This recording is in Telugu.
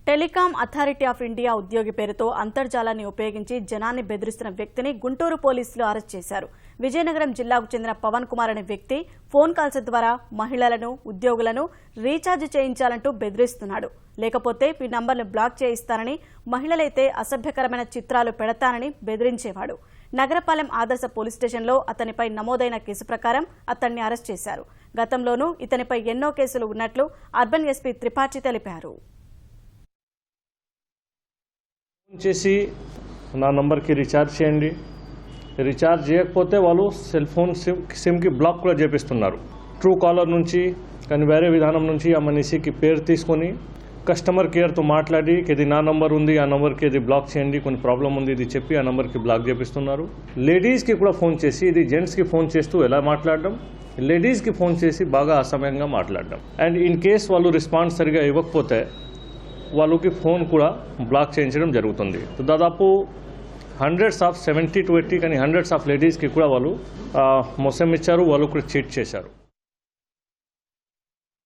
టెలికాం అథారిటీ ఆఫ్ ఇండియా ఉద్యోగి పేరుతో అంతర్జాలాన్ని ఉపయోగించి జనాన్ని బెదిరిస్తున్న వ్యక్తిని గుంటూరు పోలీసులు అరెస్ట్ చేశారు. విజయనగరం జిల్లాకు చెందిన పవన్ కుమార్ అనే వ్యక్తి ఫోన్ కాల్స్ ద్వారా మహిళలను, ఉద్యోగులను రీఛార్జ్ చేయించాలంటూ బెదిరిస్తున్నాడు. లేకపోతే మీ నంబర్ను బ్లాక్ చేయిస్తానని, మహిళలైతే అసభ్యకరమైన చిత్రాలు పెడతానని బెదిరించేవాడు. నగరపాలెం ఆదర్శ పోలీస్ స్టేషన్లో అతనిపై నమోదైన కేసు ప్రకారం అతన్ని అరెస్ట్ చేశారు. గతంలోనూ ఇతనిపై ఎన్నో కేసులు ఉన్నట్లు అర్బన్ ఎస్పీ త్రిపాఠి తెలిపారు. చేసి నా నంబర్కి రీఛార్జ్ చేయండి, రీఛార్జ్ చేయకపోతే వాళ్ళు సెల్ ఫోన్ సిమ్కి బ్లాక్ కూడా చేపిస్తున్నారు. ట్రూ కాలర్ నుంచి కానీ వేరే విధానం నుంచి ఆ మనిషికి పేరు తీసుకొని కస్టమర్ కేర్తో మాట్లాడి ఇది నా నంబర్ ఉంది, ఆ నంబర్కి ఇది బ్లాక్ చేయండి, కొన్ని ప్రాబ్లం ఉంది ఇది చెప్పి ఆ నంబర్కి బ్లాక్ చేపిస్తున్నారు. లేడీస్కి కూడా ఫోన్ చేసి ఇది జెంట్స్కి ఫోన్ చేస్తూ ఎలా మాట్లాడడం, లేడీస్కి ఫోన్ చేసి బాగా అసమయంగా మాట్లాడడం. అండ్ ఇన్ కేస్ వాళ్ళు రెస్పాన్స్ సరిగా ఇవ్వకపోతే వాళ్ళకి ఫోన్ కూడా బ్లాక్ చేయించడం జరుగుతుంది. దాదాపు హండ్రెడ్స్ ఆఫ్ 70 to 80 కానీ హండ్రెడ్స్ ఆఫ్ లేడీస్కి కూడా వాళ్ళు మోసం ఇచ్చారు, వాళ్ళు కూడా చీట్ చేశారు.